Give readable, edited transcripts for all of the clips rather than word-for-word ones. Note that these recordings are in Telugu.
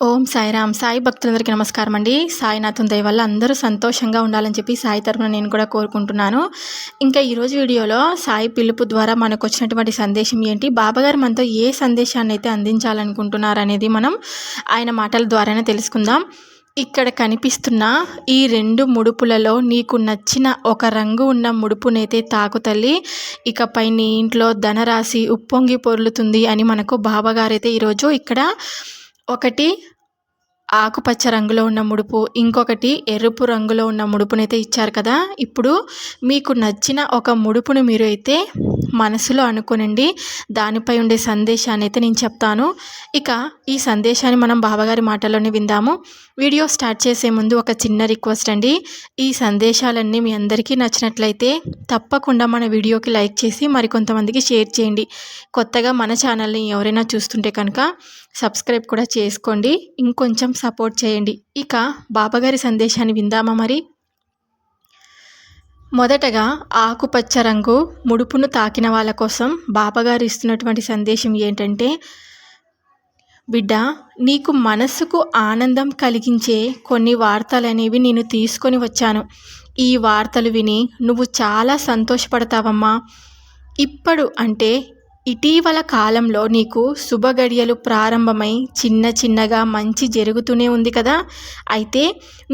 ఓం సాయిరామ్. సాయి భక్తులందరికీ నమస్కారం అండి. సాయినాథుని దయ వల్ల అందరూ సంతోషంగా ఉండాలని చెప్పి సాయి తరపున నేను కూడా కోరుకుంటున్నాను. ఇంకా ఈరోజు వీడియోలో సాయి పిలుపు ద్వారా మనకు వచ్చినటువంటి సందేశం ఏంటి, బాబాగారు మనతో ఏ సందేశాన్ని అయితే అందించాలనుకుంటున్నారు అనేది మనం ఆయన మాటల ద్వారానే తెలుసుకుందాం. ఇక్కడ కనిపిస్తున్న ఈ 2 ముడుపులలో నీకు నచ్చిన ఒక రంగు ఉన్న ముడుపునైతే తాకు తల్లి, ఇకపై నీ ఇంట్లో ధనరాశి ఉప్పొంగి పొర్లుతుంది అని మనకు బాబాగారైతే ఈరోజు ఇక్కడ ఒకటి ఆకుపచ్చ రంగులో ఉన్న ముడుపు, ఇంకొకటి ఎరుపు రంగులో ఉన్న ముడుపునైతే ఇచ్చారు కదా. ఇప్పుడు మీకు నచ్చిన ఒక ముడుపును మీరు అయితే మనసులో అనుకోనండి. దానిపై ఉండే సందేశాన్ని అయితే నేను చెప్తాను. ఇక ఈ సందేశాన్ని మనం బాబాగారి మాటల్లోనే విందాము. వీడియో స్టార్ట్ చేసే ముందు ఒక చిన్న రిక్వెస్ట్ అండి. ఈ సందేశాలన్నీ మీ అందరికీ నచ్చినట్లయితే తప్పకుండా మన వీడియోకి లైక్ చేసి మరికొంతమందికి షేర్ చేయండి. కొత్తగా మన ఛానల్ని ఎవరైనా చూస్తుంటే కనుక సబ్స్క్రైబ్ కూడా చేసుకోండి, ఇంకొంచెం సపోర్ట్ చేయండి. ఇక బాబాగారి సందేశాన్ని విందామా మరి. మొదటగా ఆకుపచ్చ రంగు ముడుపును తాకిన వాళ్ళ కోసం బాబాగారు ఇస్తున్నటువంటి సందేశం ఏంటంటే, బిడ్డ, నీకు మనసుకు ఆనందం కలిగించే కొన్ని వార్తలు అనేవి నేను తీసుకొని వచ్చాను. ఈ వార్తలు విని నువ్వు చాలా సంతోషపడతావమ్మా. అంటే ఇటీవల కాలంలో నీకు శుభగడియలు ప్రారంభమై చిన్నగా మంచి జరుగుతూనే ఉంది కదా. అయితే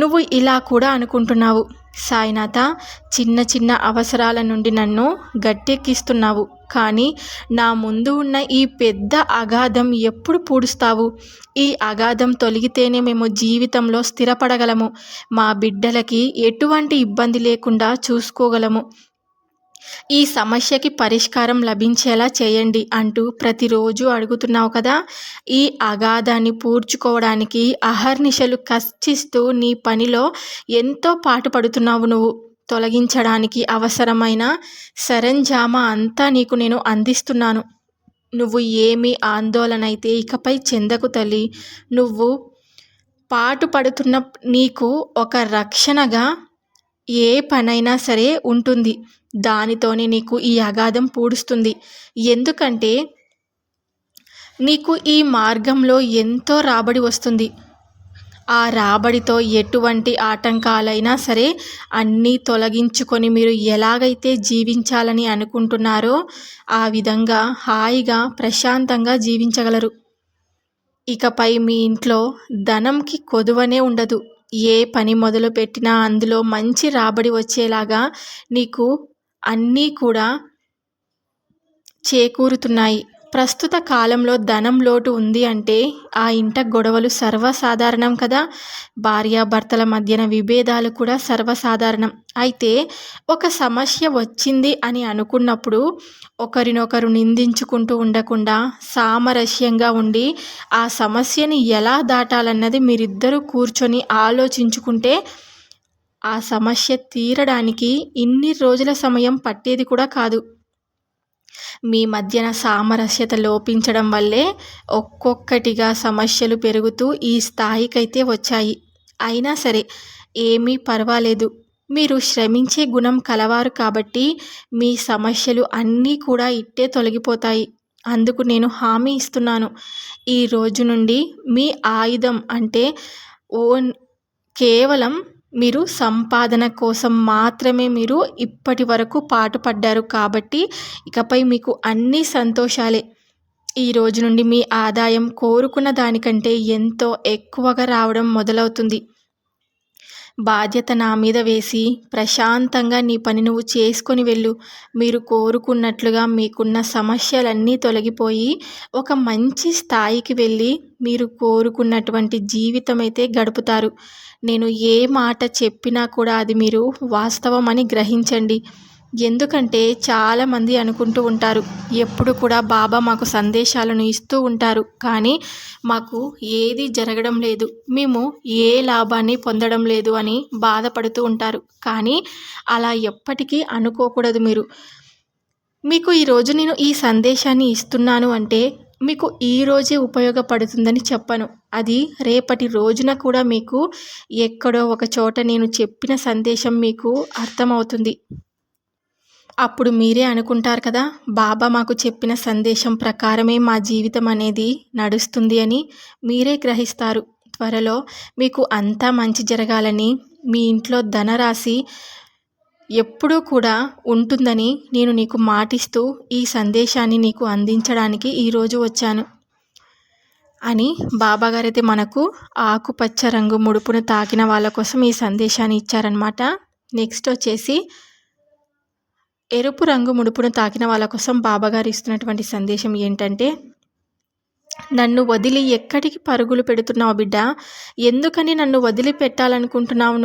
నువ్వు ఇలా కూడా అనుకుంటున్నావు, సాయినాథ, చిన్న అవసరాల నుండి నన్ను గట్టెక్కిస్తున్నావు, కానీ నా ముందు ఉన్న ఈ పెద్ద అగాధం ఎప్పుడు పూడుస్తావు? ఈ అగాధం తొలగితేనే మేము జీవితంలో స్థిరపడగలము, మా బిడ్డలకి ఎటువంటి ఇబ్బంది లేకుండా చూసుకోగలము. ఈ సమస్యకి పరిష్కారం లభించేలా చేయండి అంటూ ప్రతిరోజు అడుగుతున్నావు కదా. ఈ అగాధాన్ని పూడ్చుకోవడానికి అహర్నిశలు కష్టిస్తూ నీ పనిలో ఎంతో పాటుపడుతున్నావు. నువ్వు తొలగించడానికి అవసరమైన సరంజామా అంతా నీకు నేను అందిస్తున్నాను. నువ్వు ఏమీ ఆందోళన అయితే ఇకపై చెందకు తల్లి. నువ్వు పాటుపడుతున్న నీకు ఒక రక్షణగా ఏ పనైనా సరే ఉంటుంది. దానితోనే నీకు ఈ అగాధం పూడుస్తుంది. ఎందుకంటే నీకు ఈ మార్గంలో ఎంతో రాబడి వస్తుంది. ఆ రాబడితో ఎటువంటి ఆటంకాలైనా సరే అన్నీ తొలగించుకొని మీరు ఎలాగైతే జీవించాలని అనుకుంటున్నారో ఆ విధంగా హాయిగా ప్రశాంతంగా జీవించగలరు. ఇకపై మీ ఇంట్లో ధనంకి కొదువనే ఉండదు. ఏ పని మొదలు పెట్టినా అందులో మంచి రాబడి వచ్చేలాగా నీకు అన్నీ కూడా చేకూరుతున్నాయి. ప్రస్తుత కాలంలో ధనం లోటు ఉంది అంటే ఆ ఇంట గొడవలు సర్వసాధారణం కదా. భార్యాభర్తల మధ్యన విభేదాలు కూడా సర్వసాధారణం. అయితే ఒక సమస్య వచ్చింది అని అనుకున్నప్పుడు ఒకరినొకరు నిందించుకుంటూ ఉండకుండా సామరస్యంగా ఉండి ఆ సమస్యని ఎలా దాటాలన్నది మీరిద్దరూ కూర్చొని ఆలోచించుకుంటే ఆ సమస్య తీరడానికి ఇన్ని రోజుల సమయం పట్టేది కూడా కాదు. మీ మధ్యన సామరస్యత లోపించడం వల్లే ఒక్కొక్కటిగా సమస్యలు పెరుగుతూ ఈ స్థాయికైతే వచ్చాయి. అయినా సరే ఏమీ పర్వాలేదు. మీరు శ్రమించే గుణం కలవారు కాబట్టి మీ సమస్యలు అన్నీ కూడా ఇట్టే తొలగిపోతాయి. అందుకు నేను హామీ ఇస్తున్నాను. ఈ రోజు నుండి మీ ఆయుధం అంటే కేవలం మీరు సంపాదన కోసం మాత్రమే మీరు ఇప్పటి వరకు పాటుపడ్డారు కాబట్టి ఇకపై మీకు అన్ని సంతోషాలే. ఈ రోజు నుండి మీ ఆదాయం కోరుకున్న దానికంటే ఎంతో ఎక్కువగా రావడం మొదలవుతుంది. బాధ్యత నా మీద వేసి ప్రశాంతంగా నీ పని నువ్వు చేసుకొని వెళ్ళు. మీరు కోరుకున్నట్లుగా మీకున్న సమస్యలన్నీ తొలగిపోయి ఒక మంచి స్థాయికి వెళ్ళి మీరు కోరుకున్నటువంటి జీవితం అయితే గడుపుతారు. నేను ఏ మాట చెప్పినా కూడా అది మీరు వాస్తవం అని గ్రహించండి. ఎందుకంటే చాలామంది అనుకుంటూ ఉంటారు, ఎప్పుడు కూడా బాబా మాకు సందేశాలను ఇస్తూ ఉంటారు, కానీ మాకు ఏది జరగడం లేదు, మేము ఏ లాభాన్ని పొందడం లేదు అని బాధపడుతూ ఉంటారు. కానీ అలా ఎప్పటికీ అనుకోకూడదు. మీకు ఈరోజు నేను ఈ సందేశాన్ని ఇస్తున్నాను అంటే మీకు ఈరోజే ఉపయోగపడుతుందని చెప్పను. అది రేపటి రోజున కూడా మీకు ఎక్కడో ఒక చోట నేను చెప్పిన సందేశం మీకు అర్థమవుతుంది. అప్పుడు మీరే అనుకుంటారు కదా, బాబా మాకు చెప్పిన సందేశం ప్రకారమే మా జీవితం అనేది నడుస్తుంది అని మీరే గ్రహిస్తారు. త్వరలో మీకు అంతా మంచి జరగాలని, మీ ఇంట్లో ధనరాశి ఎప్పుడూ కూడా ఉంటుందని నేను నీకు మాటిస్తూ ఈ సందేశాన్ని నీకు అందించడానికి ఈరోజు వచ్చాను అని బాబాగారైతే మనకు ఆకుపచ్చ రంగు ముడుపును తాకిన వాళ్ళ కోసం ఈ సందేశాన్ని ఇచ్చారనమాట. నెక్స్ట్ వచ్చేసి ఎరుపు రంగు ముడుపును తాకిన వాళ్ళ కోసం బాబాగారు ఇస్తున్నటువంటి సందేశం ఏంటంటే, నన్ను వదిలి ఎక్కడికి పరుగులు పెడుతున్నావు బిడ్డ? ఎందుకని నన్ను వదిలి పెట్టాలనుకుంటున్నావు?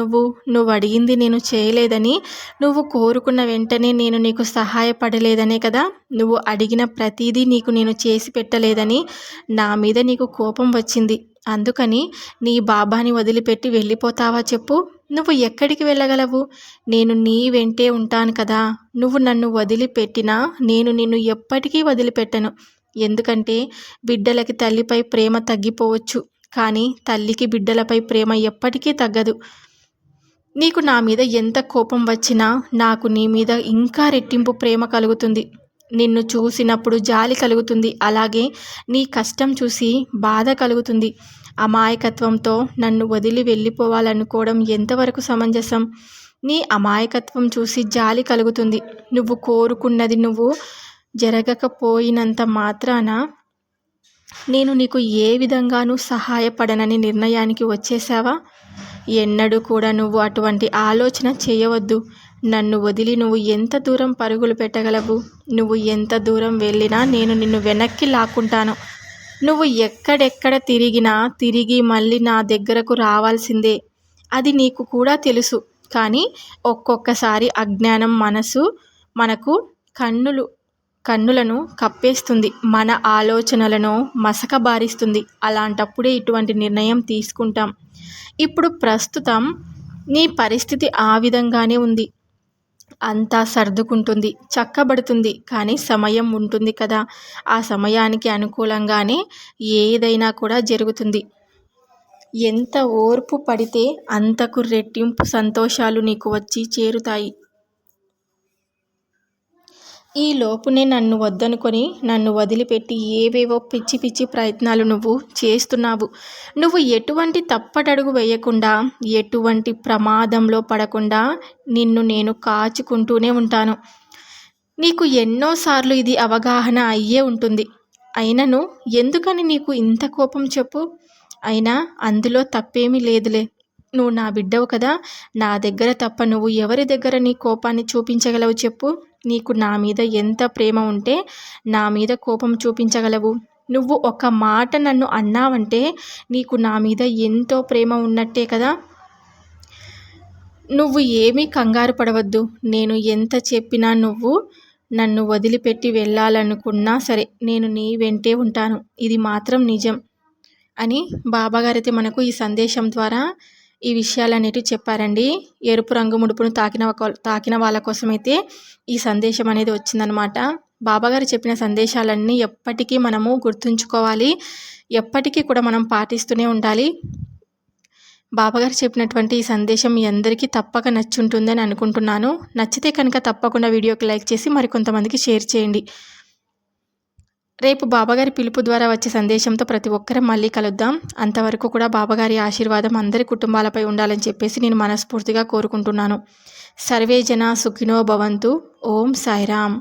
నువ్వు అడిగింది నేను చేయలేదని, నువ్వు కోరుకున్న వెంటనే నేను నీకు సహాయపడలేదనే కదా, నువ్వు అడిగిన ప్రతిదీ నీకు నేను చేసి పెట్టలేదని నా మీద నీకు కోపం వచ్చింది. అందుకని నీ బాబాని వదిలిపెట్టి వెళ్ళిపోతావా చెప్పు? నువ్వు ఎక్కడికి వెళ్ళగలవు? నేను నీ వెంటే ఉంటాను కదా. నువ్వు నన్ను వదిలిపెట్టినా నేను నిన్ను ఎప్పటికీ వదిలిపెట్టను. ఎందుకంటే బిడ్డలకి తల్లిపై ప్రేమ తగ్గిపోవచ్చు, కానీ తల్లికి బిడ్డలపై ప్రేమ ఎప్పటికీ తగ్గదు. నీకు నా మీద ఎంత కోపం వచ్చినా నాకు నీ మీద ఇంకా రెట్టింపు ప్రేమ కలుగుతుంది. నిన్ను చూసినప్పుడు జాలి కలుగుతుంది, అలాగే నీ కష్టం చూసి బాధ కలుగుతుంది. అమాయకత్వంతో నన్ను వదిలి వెళ్ళిపోవాలనుకోవడం ఎంతవరకు సమంజసం? నీ అమాయకత్వం చూసి జాలి కలుగుతుంది. నువ్వు కోరుకున్నది నువ్వు జరగకపోయినంత మాత్రాన నేను నీకు ఏ విధంగానూ సహాయపడనని నిర్ణయానికి వచ్చేసావా? ఎన్నడూ కూడా నువ్వు అటువంటి ఆలోచన చేయవద్దు. నన్ను వదిలి నువ్వు ఎంత దూరం పరుగులు పెట్టగలవు? నువ్వు ఎంత దూరం వెళ్ళినా నేను నిన్ను వెనక్కి లాక్కుంటాను. నువ్వు ఎక్కడెక్కడ తిరిగినా తిరిగి మళ్ళీ నా దగ్గరకు రావాల్సిందే. అది నీకు కూడా తెలుసు. కానీ ఒక్కొక్కసారి అజ్ఞానం మనకు కన్నులను కప్పేస్తుంది, మన ఆలోచనలను మసకబారిస్తుంది. అలాంటప్పుడే ఇటువంటి నిర్ణయం తీసుకుంటాం. ఇప్పుడు ప్రస్తుతం నీ పరిస్థితి ఆ విధంగానే ఉంది. అంతా సర్దుకుంటుంది, చక్కబడుతుంది. కానీ సమయం ఉంటుంది కదా, ఆ సమయానికి అనుకూలంగానే ఏదైనా కూడా జరుగుతుంది. ఎంత ఓర్పు పడితే అంతకు రెట్టింపు సంతోషాలు నీకు వచ్చి చేరుతాయి. ఈ లోపునే నన్ను వద్దనుకొని నన్ను వదిలిపెట్టి ఏవేవో పిచ్చి పిచ్చి ప్రయత్నాలు నువ్వు చేస్తున్నావు. నువ్వు ఎటువంటి తప్పటడుగు వేయకుండా, ఎటువంటి ప్రమాదంలో పడకుండా నిన్ను నేను కాచుకుంటూనే ఉంటాను. నీకు ఎన్నోసార్లు ఇది అవగాహన అయ్యే ఉంటుంది. అయినను ఎందుకని నీకు ఇంత కోపం చెప్పు? అయినా అందులో తప్పేమీ లేదులే. నువ్వు నా బిడ్డవు కదా. నా దగ్గర తప్ప నువ్వు ఎవరి దగ్గర నీ కోపాన్ని చూపించగలవు చెప్పు? నీకు నా మీద ఎంత ప్రేమ ఉంటే నా మీద కోపం చూపించగలవు? నువ్వు ఒక మాట నన్ను అన్నావంటే నీకు నా మీద ఎంతో ప్రేమ ఉన్నట్టే కదా. నువ్వు ఏమీ కంగారు పడవద్దు. నేను ఎంత చెప్పినా, నువ్వు నన్ను వదిలిపెట్టి వెళ్ళాలనుకున్నా సరే నేను నీ వెంటే ఉంటాను. ఇది మాత్రం నిజం అని బాబాగారైతే మనకు ఈ సందేశం ద్వారా ఈ విషయాలన్నిటి చెప్పారండి. ఎరుపు రంగు ముడుపును తాకిన వాళ్ళ కోసమైతే ఈ సందేశం అనేది వచ్చిందనమాట. బాబాగారు చెప్పిన సందేశాలన్నీ ఎప్పటికీ మనము గుర్తుంచుకోవాలి, ఎప్పటికీ కూడా మనం పాటిస్తూనే ఉండాలి. బాబాగారు చెప్పినటువంటి ఈ సందేశం మీ అందరికీ తప్పక నచ్చుంటుందని అనుకుంటున్నాను. నచ్చితే కనుక తప్పకుండా వీడియోకి లైక్ చేసి మరికొంతమందికి షేర్ చేయండి. రేపు బాబాగారి పిలుపు ద్వారా వచ్చే సందేశంతో ప్రతి ఒక్కరం మళ్ళీ కలుద్దాం. అంతవరకు కూడా బాబాగారి ఆశీర్వాదం అందరి కుటుంబాలపై ఉండాలని చెప్పేసి నేను మనస్ఫూర్తిగా కోరుకుంటున్నాను. సర్వే జన సుఖినో భవంతు. ఓం సాయిరామ్.